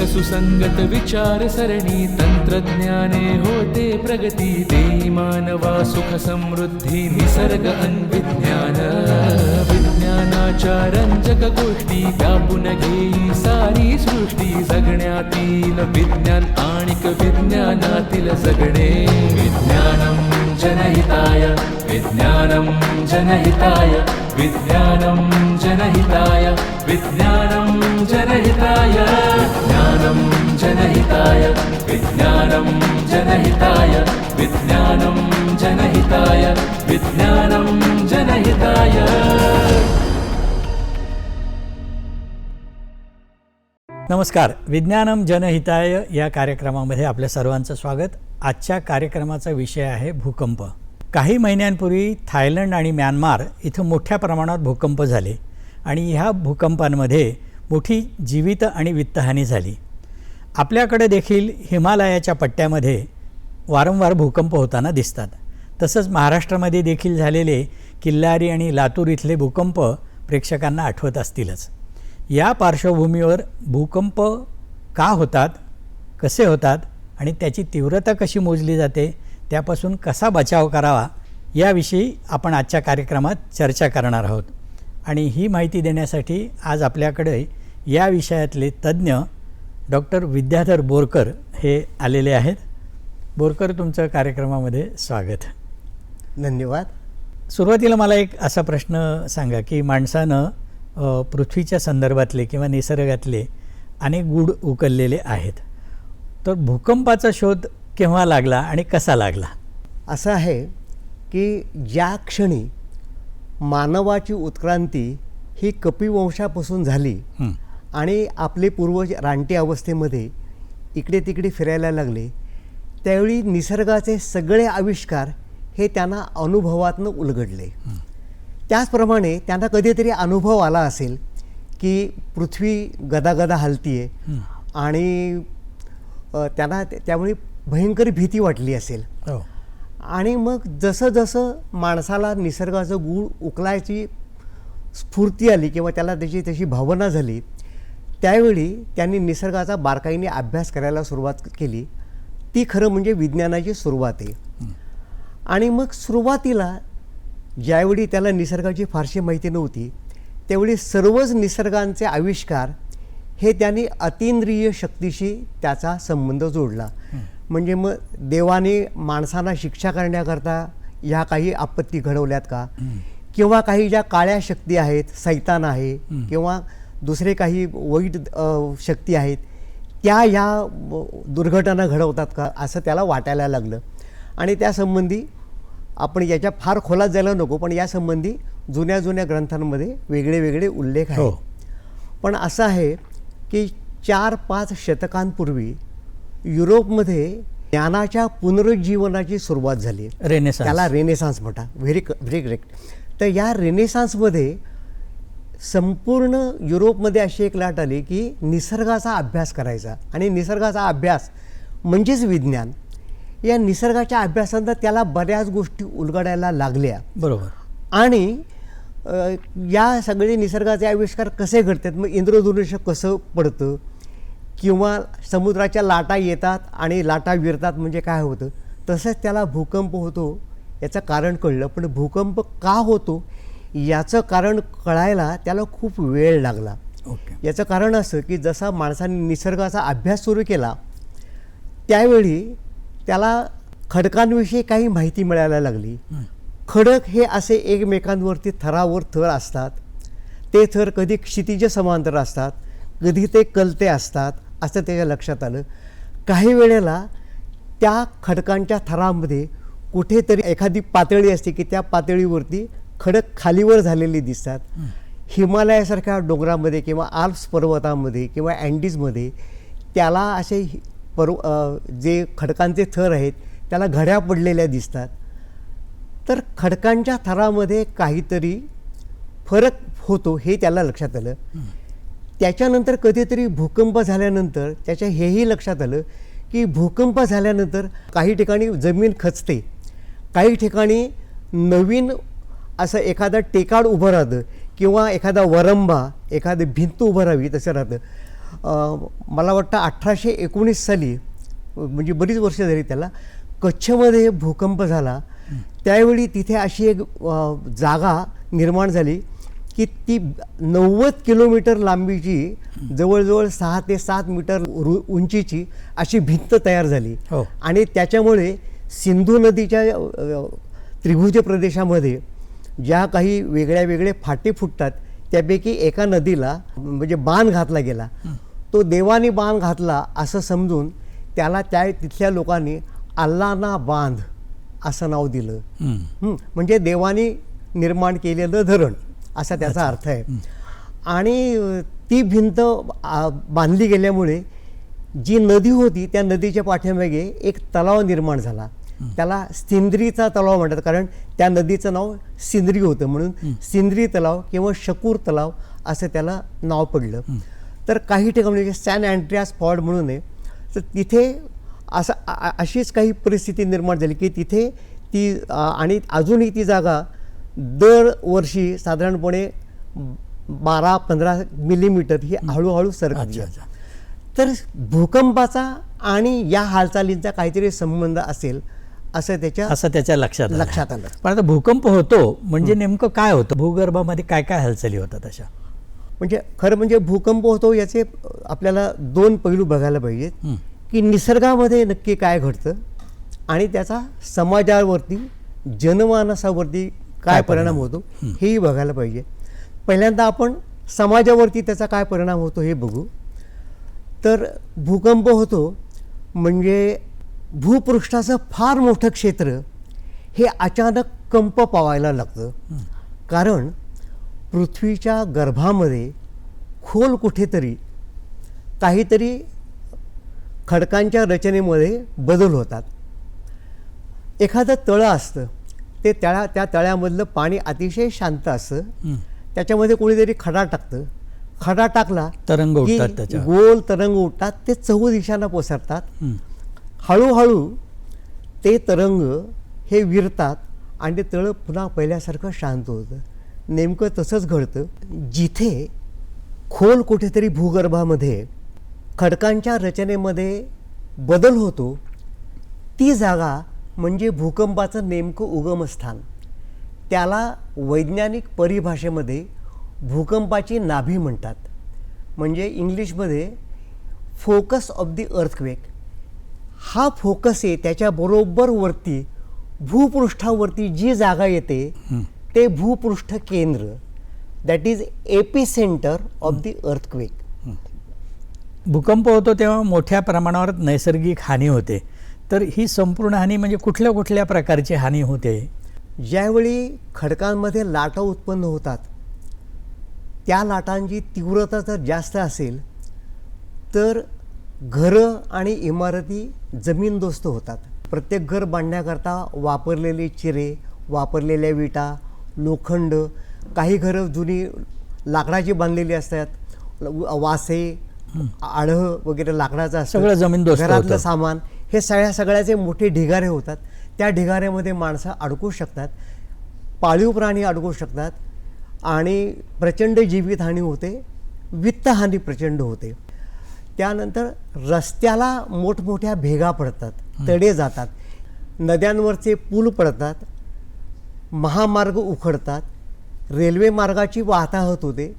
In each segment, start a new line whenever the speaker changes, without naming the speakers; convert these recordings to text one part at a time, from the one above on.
सुसंगत विचार सरणी तंत्रज्ञाने होते प्रगती देई मानवा सुख समृद्धी निसर्ग अन्विज्ञान विज्ञानाच्या रंजक गोष्टी व्यापून घेई सारी सृष्टी जगण्यातील विज्ञान आणिक विज्ञानातील जगणे विज्ञानम जनहिताय विज्ञानम जनहिताय विज्ञानम जनहिताय विज्ञानम जनहिताय विज्ञानम जनहिताय विज्ञानम जनहिताय विज्ञानम जनहिताय विज्ञानम जनहिताय.
नमस्कार. विज्ञानम जनहिताय या कार्यक्रमामध्ये आपल्या सर्वांचं स्वागत. आजच्या कार्यक्रमाचा विषय आहे भूकंप. काही महिन्यांपूर्वी थायलंड आणि म्यानमार इथं मोठ्या प्रमाणात भूकंप झाले आणि ह्या भूकंपांमध्ये मोठी जीवित आणि वित्तहानी झाली. आपल्याकडे देखील हिमालयाच्या पट्ट्यामध्ये वारंवार भूकंप होताना दिसतात. तसंच महाराष्ट्रामध्ये देखील झालेले किल्लारी आणि लातूर इथले भूकंप प्रेक्षकांना आठवत असतीलच. या पार्श्वभूमीवर भूकंप का होतात, कसे होतात आणि त्याची तीव्रता कशी मोजली जाते, त्यापासून कसा बचाव करावा याविषयी आपण आजच्या कार्यक्रमात चर्चा करणार आहोत. आणि ही माहिती देण्यासाठी आज आपल्याकडे या विषयातले तज्ज्ञ डॉक्टर विद्याधर बोरकर हे आलेले आहेत. बोरकर, तुमचं कार्यक्रमामध्ये स्वागत.
धन्यवाद.
सुरुवातीला मला एक असा प्रश्न सांगा की माणसानं पृथ्वीच्या संदर्भातले किंवा निसर्गातले अनेक गूढ उकललेले आहेत, तर भूकंपाचा शोध केव्हा लागला आणि कसा लागला?
असं आहे की ज्या क्षणी मानवाची उत्क्रांती ही कपिवंशापासून झाली आणि आपले पूर्वज रानटी अवस्थेमध्ये इकडे तिकडे फिरायला लागले, त्यावेळी निसर्गाचे सगळे आविष्कार हे त्यांना अनुभवातनं उलगडले. त्याचप्रमाणे त्यांना कधीतरी अनुभव आला असेल की पृथ्वी गदागदा हलतीये आणि त्यांना त्यामुळे भयंकर भीती वाटली असेल. आणि मग जसं जसं माणसाला निसर्गाचं गूढ उकलायची स्फूर्ती आली किंवा त्याला त्याची तशी भावना झाली, त्यावेळी त्यांनी निसर्गाचा बारकाईने अभ्यास करायला सुरुवात केली. ती खरं म्हणजे विज्ञानाची सुरुवात आहे. आणि मग सुरुवातीला ज्यावेळी त्याला निसर्गाची फारशी माहिती नव्हती, त्यावेळी सर्वच निसर्गांचे आविष्कार हे त्यांनी अतींद्रिय शक्तीशी त्याचा संबंध जोडला. म्हणजे मग देवाने माणसांना शिक्षा करण्याकरता ह्या काही आपत्ती घडवल्यात का, किंवा काही ज्या काळ्या शक्ती आहेत, सैतान आहे किंवा दुसरे काही वाईट शक्ती आहेत, त्या ह्या दुर्घटना घडवतात का, असं त्याला वाटायला लागलं. आणि त्यासंबंधी आपण याच्या फार खोलात जायला नको, पण यासंबंधी जुन्या जुन्या ग्रंथांमध्ये वेगळे वेगळे उल्लेख आहेत. पण असं आहे की 4-5 शतकांपूर्वी युरोपमध्ये ज्ञानाच्या पुनरुज्जीवनाची सुरुवात झाली. त्याला रेनेसान्स म्हणतात. Very correct. तर या रेनेसान्समध्ये संपूर्ण युरोपमध्ये अशी एक लाट आली की निसर्गाचा अभ्यास करायचा, आणि निसर्गाचा अभ्यास म्हणजेच विज्ञान. या निसर्गाच्या अभ्यासानंतर त्याला बऱ्याच गोष्टी उलगडायला लागल्या.
बरोबर.
आणि या सगळे निसर्गाचे आविष्कार कसे घडतात, मग इंद्रधनुष्य कसं पडतं, किंवा समुद्राच्या लाटा येतात आणि लाटा विरतात म्हणजे काय होतं, तसंच त्याला भूकंप होतो याचं कारण कळलं. पण भूकंप का होतो याचं कारण कळायला त्याला खूप वेळ लागला. याचं कारण असं की जसा माणसाने निसर्गाचा अभ्यास सुरू केला, त्यावेळी त्याला खडकांविषयी काही माहिती मिळायला लागली. खडक हे असे एकमेकांवरती थरावर थर असतात. ते थर कधी क्षितिज समांतर असतात, कधी ते कलते असतात, असं त्याच्या लक्षात आलं. काही वेळेला त्या खडकांच्या थरामध्ये कुठेतरी एखादी पातळी असते की त्या पातळीवरती खडक खालीवर झालेली दिसतात. हिमालयासारख्या डोंगरामध्ये किंवा आल्प्स पर्वतामध्ये किंवा अँडीजमध्ये त्याला असे जे खडकांचे थर आहेत त्याला घड्या पडलेल्या दिसतात. तर खडकांच्या थरामध्ये काहीतरी फरक होतो हे त्याला लक्षात आलं. त्याच्यानंतर कधीतरी भूकंप झाल्यानंतर त्याच्या हेही लक्षात आलं की भूकंप झाल्यानंतर काही ठिकाणी जमीन खचते काही ठिकाणी नवीन असं एखादं टेकाड उभं राहतं किंवा एखादा वरंबा एखादी भिंत उभं राहावी तसं राहतं. मला वाटतं 1819 साली म्हणजे बरीच वर्ष झाली त्याला, कच्छमध्ये भूकंप झाला. त्यावेळी तिथे अशी एक जागा निर्माण झाली की ती 90 किलोमीटर लांबीची जवळजवळ 6 ते 7 मीटर उंचीची अशी भिंत तयार झाली.
हो.
आणि त्याच्यामुळे सिंधू नदीच्या त्रिभुज प्रदेशामध्ये ज्या काही वेगळ्या वेगळे फाटे फुटतात त्यापैकी एका नदीला म्हणजे बाण घातला गेला. तो देवाने बाण घातला असं समजून त्याला तिथल्या लोकांनी अल्लाना बांध असं नाव दिलं. म्हणजे देवाने निर्माण केलेलं धरण असा त्याचा अर्थ आहे. आणि ती भिंत बांधली गेल्यामुळे जी नदी होती त्या नदीच्या पाठीमागे एक तलाव निर्माण झाला. त्याला सिंद्रीचा तलाव म्हणतात, कारण त्या नदीचं नाव सिंद्री होतं म्हणून सिंद्री तलाव किंवा शकूर तलाव असं त्याला नाव पडलं. तर काही ठिकाणी म्हणजे सॅन अँड्रियास फॉर्ड म्हणून आहे, तर तिथे अशीच काही परिस्थिती निर्माण झाली की तिथे ती आणि अजूनही ती जागा दरवर्षी साधारणपणे 12-15 मिलीमीटर ही हळूहळू सरकली. तर भूकंपाचा आणि या हालचालींचा काहीतरी संबंध असेल असं त्याच्या लक्षात आलं.
पण आता भूकंप होतो म्हणजे नेमकं काय होतं, भूगर्भामध्ये काय काय हालचाली होतात अशा?
म्हणजे खरं म्हणजे भूकंप होतो याचे आपल्याला 2 पैलू बघायला पाहिजेत की निसर्गामध्ये नक्की काय घडतं आणि त्याचा समाजावरती जनमानसावरती काय परिणाम होतो हेही बघायला पाहिजे. पहिल्यांदा आपण समाजावरती त्याचा काय परिणाम होतो हे बघू. तर भूकंप होतो म्हणजे भूपृष्ठाचं फार मोठं क्षेत्र हे अचानक कंप पावायला लागतं. कारण पृथ्वीच्या गर्भामध्ये खोल कुठेतरी काहीतरी खडकांच्या रचनेमध्ये बदल होतात. एखादं तळं असतं, ते त्या तळ्यामधलं पाणी अतिशय शांत असतं, त्याच्यामध्ये कोणीतरी खडा टाकतं, खडा टाकला
तरंग
की
उठतात,
गोल तरंग उठतात, ते 4 दिशांना पसरतात. हळूहळू ते तरंग हे विरतात आणि ते तळं पुन्हा पहिल्यासारखं शांत होतं. नेमकं तसंच घडतं. जिथे खोल कुठेतरी भूगर्भामध्ये खडकांच्या रचनेमध्ये बदल होतो ती जागा म्हणजे भूकंपाचं नेमकं उगमस्थान. त्याला वैज्ञानिक परिभाषेमध्ये भूकंपाची नाभी म्हणतात. म्हणजे इंग्लिशमध्ये फोकस ऑफ द अर्थक्वेक. हा फोकस आहे त्याच्याबरोबर वरती भूपृष्ठावरती जी जागा येते ते भूपृष्ठ केंद्र, that is epicentre of the earthquake.
भूकंप होतो तेव्हा मोठ्या प्रमाणावर नैसर्गिक हानी होते. तर ही संपूर्ण हानी म्हणजे कुठल्या कुठल्या प्रकारची हानी होते?
ज्यावेळी खडकांमध्ये लाटा उत्पन्न होतात त्या लाटांची तीव्रता जर जास्त असेल तर घरं आणि इमारती जमीनदोस्त होतात. प्रत्येक घर बांधण्याकरता वापरलेले चिरे, वापरलेल्या विटा, लोखंड, काही घरं जुनी लाकडाची बांधलेली असतात, वासे, आढळ वगैरे लाकडाचं असतं,
सगळं जमीनदोस्त
घरातलं
होतं.
सामान, हे सगळ्याचे मोठे ढिगारे होतात. त्या ढिगाऱ्यामध्ये माणसं अडकू शकतात, पाळीव प्राणी अडकू शकतात आणि प्रचंड जीवितहानी होते, वित्तहानी प्रचंड होते. त्यानंतर रस्त्याला मोठमोठ्या भेगा पडतात, तडे जातात, नद्यांवरचे पूल पडतात, महामार्ग उखडतात, रेल्वे मार्गाची वाहतूक होते.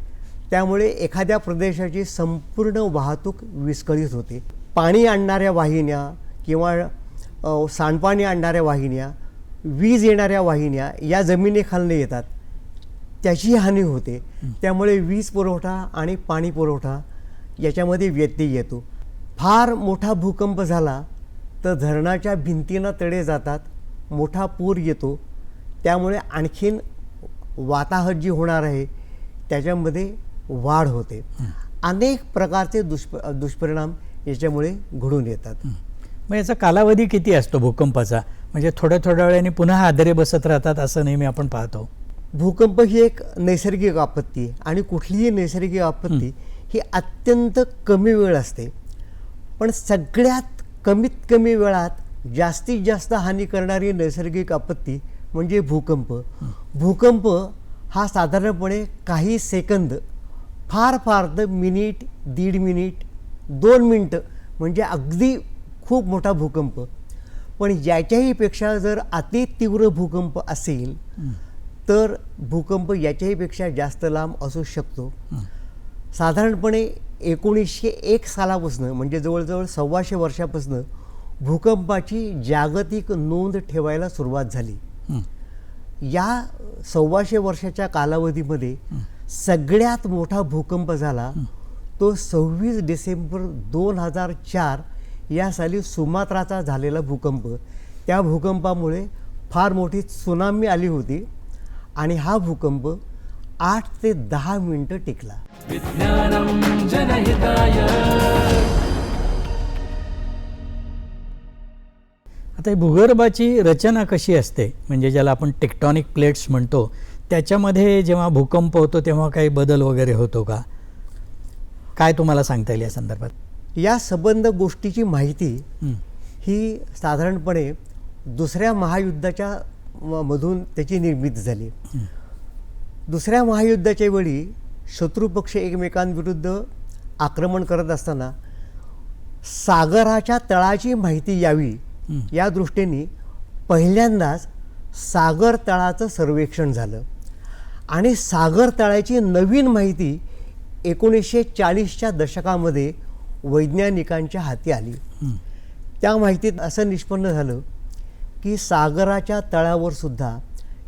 त्यामुळे एखाद्या प्रदेशाची संपूर्ण वाहतूक विस्कळीत होते. पाणी आणणाऱ्या वाहिन्या किंवा सांडपाणी आणणाऱ्या वाहिन्या, वीज येणाऱ्या वाहिन्या या जमिनीखालनं येतात, त्याची हानी होते. त्यामुळे वीज पुरवठा आणि पाणी पुरवठा याच्यामध्ये व्यत्यय येतो. फार मोठा भूकंप झाला तर धरणाच्या भिंतींना तडे जातात, मोठा पूर येतो. त्यामुळे आणखीन वाताहत जी होणार आहे त्याच्यामध्ये वाढ होते. अनेक प्रकारचे दुष्परिणाम याच्यामुळे घडून येतात.
मग याचा कालावधी किती असतो भूकंपाचा? म्हणजे थोड्या वेळाने पुन्हा हादरे बसत राहतात असं नेहमी आपण पाहतो.
भूकंप ही एक नैसर्गिक आपत्ती आहे आणि कुठलीही नैसर्गिक आपत्ती ही अत्यंत कमी वेळ असते. पण सगळ्यात कमीत कमी वेळात जास्तीत जास्त हानी करणारी नैसर्गिक आपत्ती म्हणजे भूकंप. भूकंप हा साधारणपणे काही सेकंद, फार फार तर मिनिट, 1.5 मिनिट, 2 मिनटं म्हणजे अगदी खूप मोठा भूकंप. पण याच्याही पेक्षा जर अति तीव्र भूकंप असेल तर भूकंप याच्याही पेक्षा जास्त लांब असू शकतो. साधारणपणे 1901 सालापासून म्हणजे जवळजवळ 125 वर्षापासून भूकंपाची जागतिक नोंद ठेवायला सुरुवात झाली. या 125 वर्षाच्या कालावधीमध्ये सगळ्यात मोठा भूकंप झाला तो 26 डिसेंबर 2004 या साली सुमात्राचा झालेला भूकंप. त्या भूकंपामुळे फार मोठी त्सुनामी आली होती आणि हा भूकंप 8 ते 10 मिनिटं टिकला.
विज्ञानम जनहिताय.
आता ही भूगर्भाची रचना कशी असते, म्हणजे ज्याला आपण टेक्टॉनिक प्लेट्स म्हणतो, त्याच्यामध्ये जेव्हा भूकंप होतो तेव्हा काही बदल वगैरे होतो का? काय तुम्हाला सांगता येईल या संदर्भात?
या संबंध गोष्टीची माहिती ही साधारणपणे दुसऱ्या महायुद्धाच्या मधून त्याची निर्मिती झाली. दुसऱ्या महायुद्धाच्या वेळी शत्रुपक्ष एकमेकांविरुद्ध आक्रमण करत असताना सागराच्या तळाची माहिती यावी या दृष्टीने पहिल्यांदाच सागर तळाचं सर्वेक्षण झालं आणि सागर तळाची नवीन माहिती 1940च्या दशकामध्ये वैज्ञानिकांच्या हाती आली. त्या माहितीत असं निष्पन्न झालं की सागराच्या तळावर सुद्धा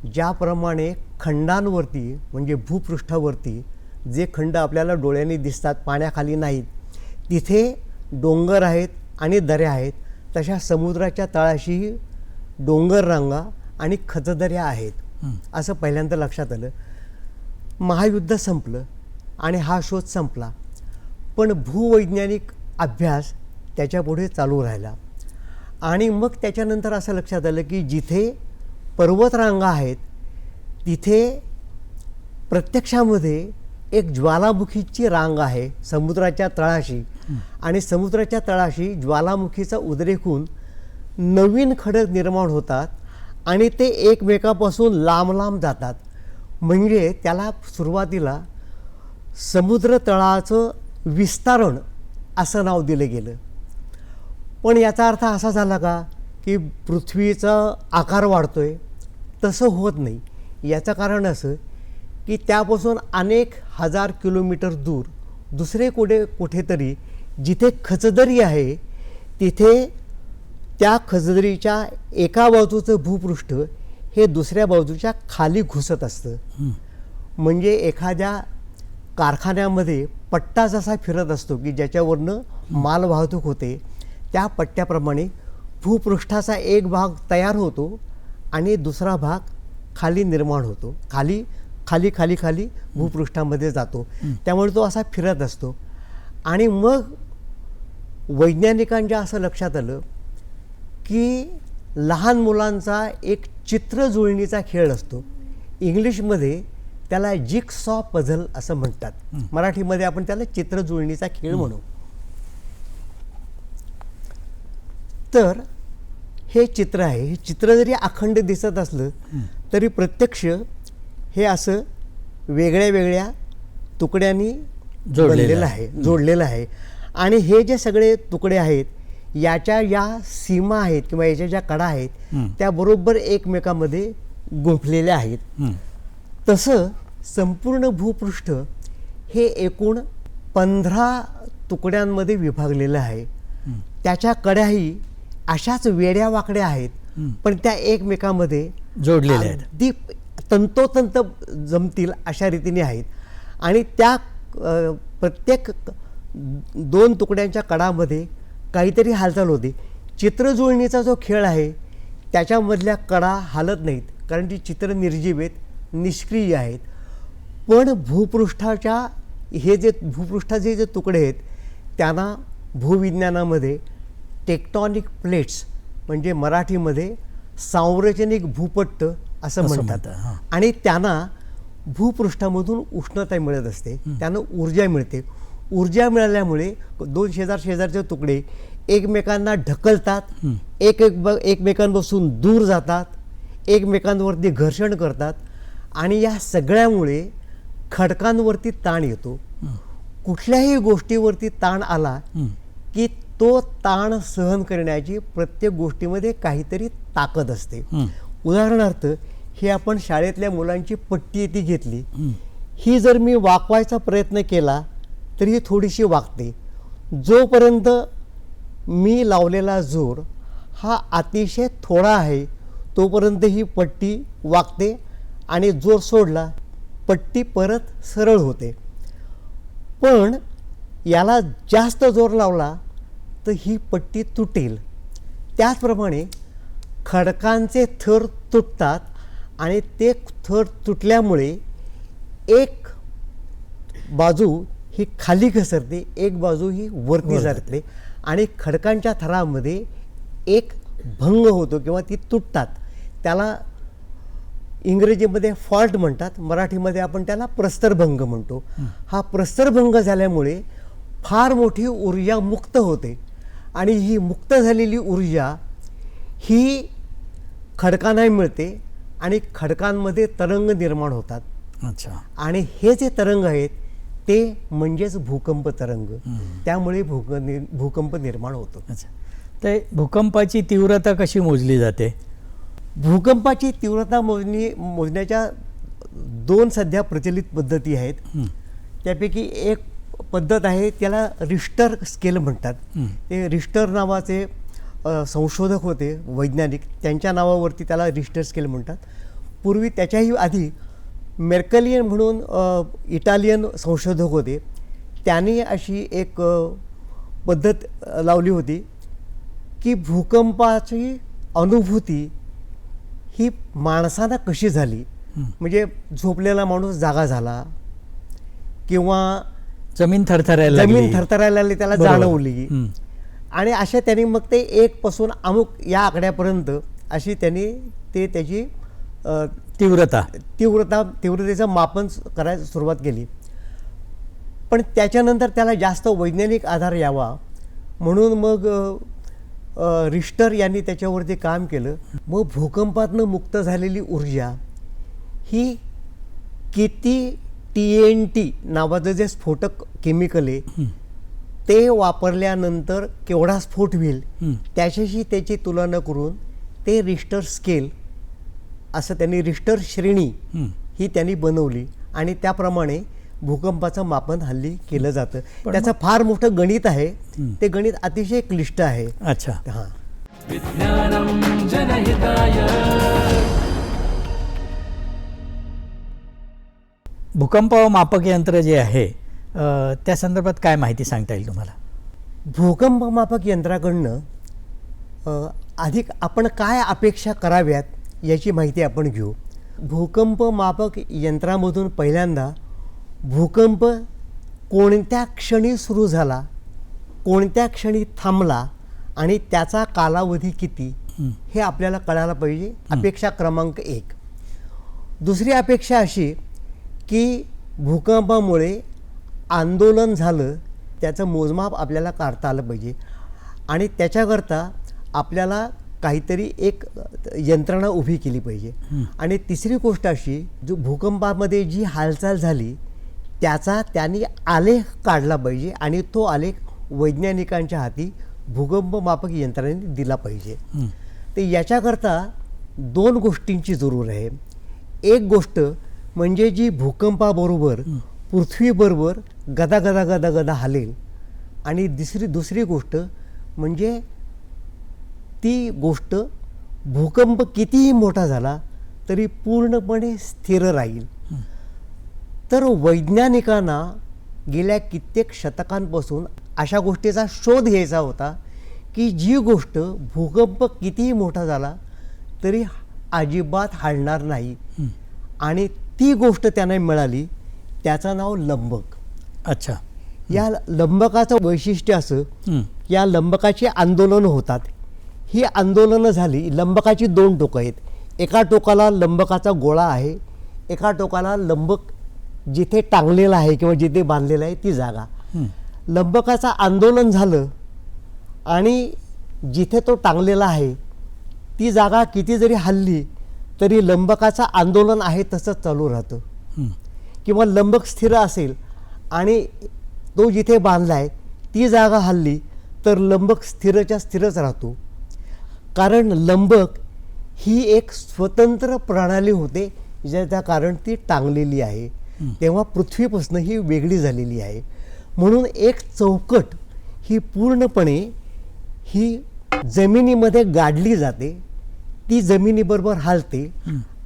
ज्याप्रमाणे खंडांवरती म्हणजे भूपृष्ठावरती जे खंड आपल्याला डोळ्यांनी दिसतात, पाण्याखाली नाहीत, तिथे डोंगर आहेत आणि दऱ्या आहेत, तशा समुद्राच्या तळाशीही डोंगर रांगा आणि खचदऱ्या आहेत, असं पहिल्यांदा लक्षात आलं. महायुद्ध संपलं आणि हा शोध संपला, पण भूवैज्ञानिक अभ्यास त्याच्यापुढे चालू राहिला. आणि मग त्याच्यानंतर असं लक्षात आलं की जिथे पर्वतरांगा आहेत तिथे प्रत्यक्षामध्ये एक ज्वालामुखीची रांग आहे समुद्राच्या तळाशी, आणि समुद्राच्या तळाशी ज्वालामुखीचा उद्रेक होऊन नवीन खडक निर्माण होतात आणि ते एकमेकापासून लांब लांब जातात. म्हणजे त्याला सुरुवातीला समुद्र तळाचं विस्तारण असं नाव दिलं गेलं. पण याचा अर्थ असा झाला का की पृथ्वीचा आकार वाढतोय? तसं होत नाही. याचं कारण असं की त्यापासून अनेक हजार किलोमीटर दूर दुसरे कुठेतरी जिथे खचदरी आहे तिथे त्या खचदरीच्या एका बाजूचं भूपृष्ठ हे दुसऱ्या बाजूच्या खाली घुसत असतं. म्हणजे एखाद्या कारखान्यामध्ये पट्टा जसा फिरत असतो की ज्याच्यावरनं माल वाहतूक होते, त्या पट्ट्याप्रमाणे भूपृष्ठाचा एक भाग तयार होतो आणि दुसरा भाग खाली निर्माण होतो, खाली खाली खाली खाली भूपृष्ठामध्ये जातो. त्यामुळे तो असा फिरत असतो. आणि मग वैज्ञानिकांच्या असं लक्षात आलं की लहान मुलांचा एक चित्र जुळणीचा खेळ असतो, इंग्लिशमध्ये त्याला जिगसॉ पझल असं म्हणतात, मराठीमध्ये आपण त्याला चित्र जुळणीचा खेळ म्हणू. तर हे चित्र आहे, हे चित्र जरी अखंड दिसत असलं तरी प्रत्यक्ष हे असं वेगळ्या वेगळ्या तुकड्यांनी जोडलेलं आहे. आणि हे जे सगळे तुकडे आहेत याच्या या सीमा आहेत किंवा याच्या ज्या कडा आहेत त्या बरोबर एकमेकांमध्ये गुंफलेल्या आहेत. तसं संपूर्ण भूपृष्ठ हे एकूण 15 तुकड्यांमध्ये विभागलेलं आहे. त्याच्या कड्याही अशाच वेड्या वाकड्या आहेत, पण त्या एकमेकांमध्ये
जोडलेल्या आहेत,
अगदी तंतोतंत जमतील अशा रीतीने आहेत. आणि त्या प्रत्येक 2 तुकड्यांच्या कडामध्ये काहीतरी हालचाल होते. चित्रजुळणीचा जो खेळ आहे त्याच्यामधल्या कडा हालत नाहीत कारण ती चित्र निर्जीव आहेत, निष्क्रिय आहेत. पण भूपृष्ठाचे जे तुकडे आहेत त्यांना भूविज्ञानामध्ये टेक्टॉनिक प्लेट्स म्हणजे मराठीमध्ये सांरचनिक भूपट्ट असं म्हणतात. आणि त्यांना भूपृष्ठामधून उष्णता मिळत असते, त्यांना ऊर्जा मिळते. ऊर्जा मिळाल्यामुळे 2 शेजारचे तुकडे एकमेकांना ढकलतात, एकमेकांपासून दूर जातात, एकमेकांवरती घर्षण करतात आणि या सगळ्यामुळे खडकांवरती ताण येतो. कुठल्याही गोष्टीवरती ताण आला की तो ताण सहन करण्याची प्रत्येक गोष्टीमध्ये काहीतरी ताकद असते. उदाहरणार्थ ही आपण शाळेतल्या मुलांची पट्टी ती घेतली, ही जर मी वाकवायचा प्रयत्न केला तर ही थोडीशी वाकते. जोपर्यंत मी लावलेला जोर हा अतिशय थोडा आहे तोपर्यंत ही पट्टी वाकते आणि जोर सोडला पट्टी परत सरळ होते. पण याला जास्त जोर लावला तर ही पट्टी तुटेल. त्याचप्रमाणे खडकांचे थर तुटतात आणि ते थर तुटल्यामुळे एक बाजू ही खाली घसरते, एक बाजू ही वरती जाते आणि खडकांच्या थरामध्ये एक भंग होतो किंवा ती तुटतात. त्याला इंग्रजीमध्ये फॉल्ट म्हणतात, मराठीमध्ये आपण त्याला प्रस्तरभंग म्हणतो. हा प्रस्तरभंग झाल्यामुळे फार मोठी ऊर्जा मुक्त होते आणि ही मुक्त झालेली ऊर्जा ही खडकांना मिळते आणि खडकांमध्ये तरंग निर्माण होतात.
अच्छा.
आणि हे जे तरंग आहेत ते म्हणजेच भूकंप तरंग. त्यामुळे भूकंप निर्माण होतो.
अच्छा. ते भूकंपाची तीव्रता कशी मोजली जाते?
भूकंपाची तीव्रता मोजण्याच्या दोन सध्या प्रचलित पद्धती आहेत. त्यापैकी एक पद्धत आहे त्याला रिश्टर स्केल म्हणतात. ते रिश्टर नावाचे संशोधक होते वैज्ञानिक, त्यांच्या नावावरती त्याला रिश्टर स्केल म्हणतात. पूर्वी त्याच्याही आधी मेर्कलियन म्हणून इटालियन संशोधक होते, त्यांनी अशी एक पद्धत लावली होती की भूकंपाची अनुभूती ही माणसाला कशी झाली. म्हणजे झोपलेला माणूस जागा झाला किंवा
जमीन थरथरायला
लागली त्याला जाणवली आणि अशा त्यांनी मग ते 1 पासून अमुक या आकड्यापर्यंत अशी त्यांनी त्याची तीव्रतेचं मापन करायला सुरुवात केली. पण त्याच्यानंतर त्याला जास्त वैज्ञानिक आधार यावा म्हणून मग रिश्टर यांनी त्याच्यावरती काम केलं. मग भूकंपातनं मुक्त झालेली ऊर्जा ही किती TNT नावाचं जे स्फोटक केमिकल आहे ते वापरल्यानंतर केवढा स्फोट होईल त्याच्याशी त्याची तुलना करून ते रिश्टर स्केल असं त्यांनी रिश्टर श्रेणी ही त्यांनी बनवली आणि त्याप्रमाणे भूकंपाचं मापन हल्ली केलं जातं. त्याचं फार मोठं गणित आहे, ते गणित अतिशय क्लिष्ट आहे.
अच्छा.
हां.
विज्ञानम जनहिताय.
भूकंप मापक यंत्र जे आहे त्या संदर्भात काय माहिती सांगता येईल तुम्हाला?
भूकंप मापक यंत्राकडनं अधिक आपण काय अपेक्षा कराव्यात याची माहिती आपण घेऊ. भूकंप मापक यंत्रामधून पहिल्यांदा भूकंप कोणत्या क्षणी सुरू झाला, कोणत्या क्षणी थांबला आणि त्याचा कालावधी किती हे आपल्याला कळायला पाहिजे. अपेक्षा क्रमांक 1. दुसरी अपेक्षा अशी की भूकंपामुळे आंदोलन झालं त्याचं मोजमाप आपल्याला काढता आलं पाहिजे आणि त्याच्याकरता आपल्याला काहीतरी एक यंत्रणा उभी केली पाहिजे. आणि तिसरी गोष्ट अशी, जो भूकंपामध्ये जी हालचाल झाली त्याचा त्यांनी आलेख काढला पाहिजे आणि तो आलेख वैज्ञानिकांच्या हाती भूकंप मापक यंत्रणेने दिला पाहिजे. तर याच्याकरता 2 गोष्टींची जरूर आहे. एक गोष्ट म्हणजे जी भूकंपाबरोबर पृथ्वीबरोबर गदा गदा गदा गदा हालेल आणि दुसरी गोष्ट म्हणजे ती गोष्ट भूकंप कितीही मोठा झाला तरी पूर्णपणे स्थिर राहील. तर वैज्ञानिकांना गेल्या कित्येक शतकांपासून अशा गोष्टीचा शोध घ्यायचा होता की जी गोष्ट भूकंप कितीही मोठा झाला तरी अजिबात हालणार नाही आणि ती गोष्ट त्यांना मिळाली. त्याचं नाव लंबक.
अच्छा.
या लंबकाचं वैशिष्ट्य असं, या लंबकाची आंदोलनं होतात. ही आंदोलनं झाली, लंबकाची 2 टोकं आहेत. एका टोकाला लंबकाचा गोळा आहे, एका टोकाला लंबक जिथे टांगलेला आहे किंवा जिथे बांधलेला आहे ती जागा. लंबकाचं आंदोलन झालं आणि जिथे तो टांगलेला आहे ती जागा किती जरी हलली तरी लंबकाचं आंदोलन आहे तसंच चालू राहतं. किंवा लंबक स्थिर असेल आणि तो जिथे बांधला आहे ती जागा हलली तर लंबक स्थिरच्या स्थिरच राहतो. कारण लंबक ही एक स्वतंत्र प्रणाली होते ज्याच्या कारण ती टांगलेली आहे. तेव्हा पृथ्वीपासून ही वेगळी झालेली आहे. म्हणून एक चौकट ही पूर्णपणे ही जमिनीमध्ये गाडली जाते, ती जमिनीबरोबर हालते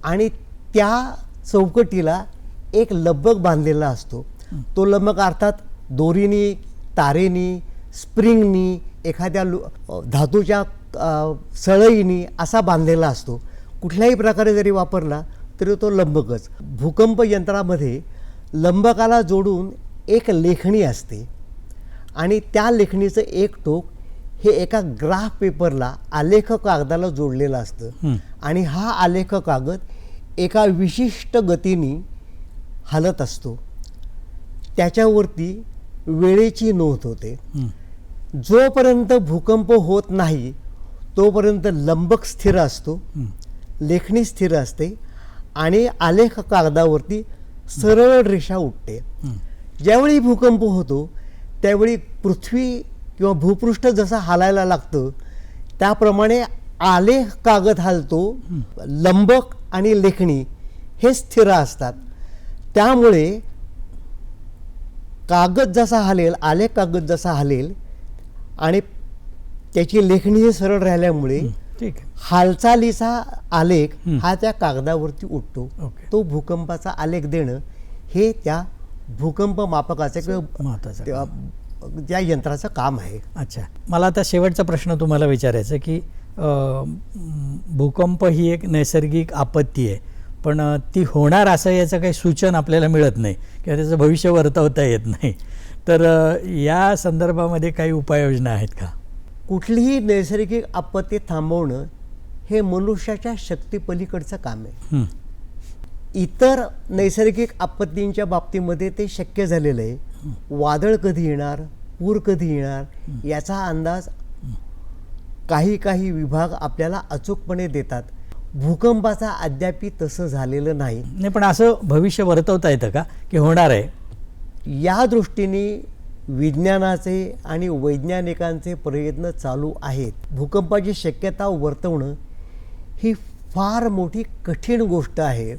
आणि त्या चौकटीला एक लंबक बांधलेला असतो. तो लंबक अर्थात दोरीनी, तारेनी, स्प्रिंगनी, एखाद्या धातूच्या सळईनी असा बांधलेला असतो. कुठल्याही प्रकारे जरी वापरला तरी तो लंबकच. भूकंप यंत्रामध्ये लंबकाला जोडून एक लेखणी असते आणि त्या लेखणीचं एक टोक हे एका ग्राफ पेपरला आलेख कागदाला जोडलेलं असतं आणि हा आलेख कागद एका विशिष्ट गतीने हलत असतो. त्याच्यावरती वेळेची नोंद होते. जोपर्यंत भूकंप होत नाही तोपर्यंत लंबक स्थिर असतो, लेखणी स्थिर असते आणि आलेख कागदावरती सरळ रेषा उठते. ज्यावेळी भूकंप होतो त्यावेळी पृथ्वी किंवा भूपृष्ठ जसं हालायला लागतं त्याप्रमाणे आलेख कागद हालतो. लंबक आणि लेखणी हे स्थिर असतात. त्यामुळे कागद जसा हलेल, आलेख कागद जसा हलेल आणि त्याची लेखणी हे सरळ राहिल्यामुळे हालचालीचा आलेख हा त्या कागदावरती उठतो. तो भूकंपाचा आलेख देणं हे त्या भूकंप मापकाचं किंवा त्या यंत्राचं काम आहे.
अच्छा, मला आता शेवटचा प्रश्न तुम्हाला विचारायचा की भूकंप ही एक नैसर्गिक आपत्ती आहे, पण ती होणार असं याचं काही सूचन आपल्याला मिळत नाही किंवा त्याचं भविष्य वर्तवता येत नाही. तर या संदर्भामध्ये काही उपाययोजना आहेत का?
कुठलीही नैसर्गिक आपत्ती थांबवणं हे मनुष्याच्या शक्तीपलीकडचं काम आहे. इतर नैसर्गिक आपत्तींच्या बाबतीमध्ये ते शक्य झालेलं आहे. वादळ कधी येणार, पूर कधी येणार याचा अंदाज काही विभाग आपल्याला अचूकपणे देतात. भूकंपाचा अद्यापी तसं झालेलं नाही.
पण असं भविष्य वर्तवता येतं का की होणार आहे?
या दृष्टीने विज्ञानाचे आणि वैज्ञानिकांचे प्रयत्न चालू आहेत. भूकंपाची शक्यता वर्तवणं ही फार मोठी कठीण गोष्ट आहे.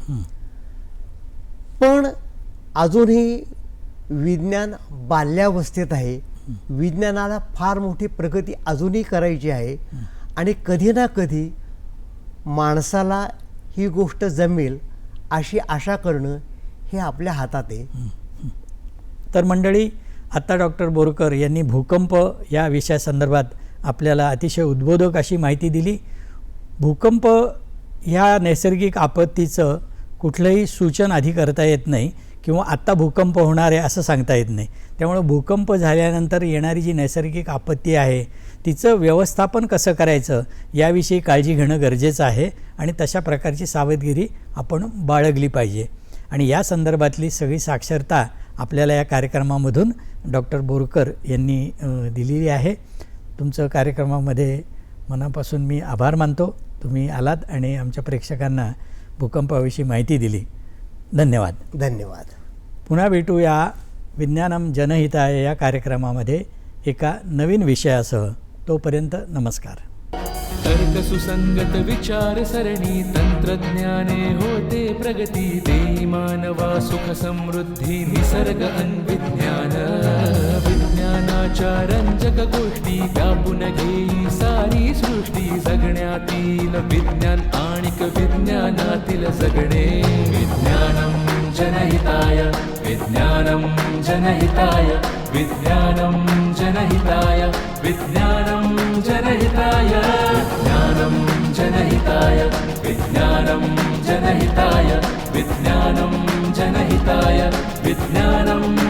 पण अजूनही विज्ञान बाल्यावस्थेत आहे. विज्ञानाला फार मोठी प्रगती अजूनही करायची आहे आणि कधी ना कधी माणसाला ही गोष्ट जमेल अशी आशा करणं हे आपल्या हातात आहे.
तर मंडळी, आता डॉक्टर बोरकर यांनी भूकंप या विषयासंदर्भात आपल्याला अतिशय उद्बोधक अशी माहिती दिली. भूकंप ह्या नैसर्गिक आपत्तीचं कुठलंही सूचन आधी करता येत नाही किंवा आत्ता भूकंप होणार आहे असं सांगता येत नाही. त्यामुळे भूकंप झाल्यानंतर येणारी जी नैसर्गिक आपत्ती आहे तिचं व्यवस्थापन कसं करायचं याविषयी काळजी घेणं गरजेचं आहे आणि तशा प्रकारची सावधगिरी आपण बाळगली पाहिजे. आणि या संदर्भातली सगळी साक्षरता आपल्याला या कार्यक्रमामधून डॉक्टर बोरकर यांनी दिलेली आहे. तुमचं कार्यक्रमामध्ये मनापासून मी आभार मानतो. तुम्ही आलात आणि आमच्या प्रेक्षकांना भूकंपाविषयी माहिती दिली. धन्यवाद.
धन्यवाद.
पुन्हा भेटूया विज्ञानम जनहिताय या कार्यक्रमामध्ये एका नवीन विषयासह. तोपर्यंत नमस्कार.
तर्क सुसंगत विचार सरणी तंत्रज्ञाने होते प्रगती देई मानवा सुख समृद्धी निसर्ग अन्विज्ञान विज्ञानाच्या रंजक गोष्टी व्यापून घेई सारी सृष्टी जगण्यातील विज्ञान आणिक विज्ञानातील जगणे विज्ञानम जनहिताय विज्ञानम जनहिताय विज्ञानम जनहिताय विज्ञानम जनहिताय विज्ञानम जनहिताय विज्ञानम जनहिताय विज्ञानम जनहिताय विज्ञानम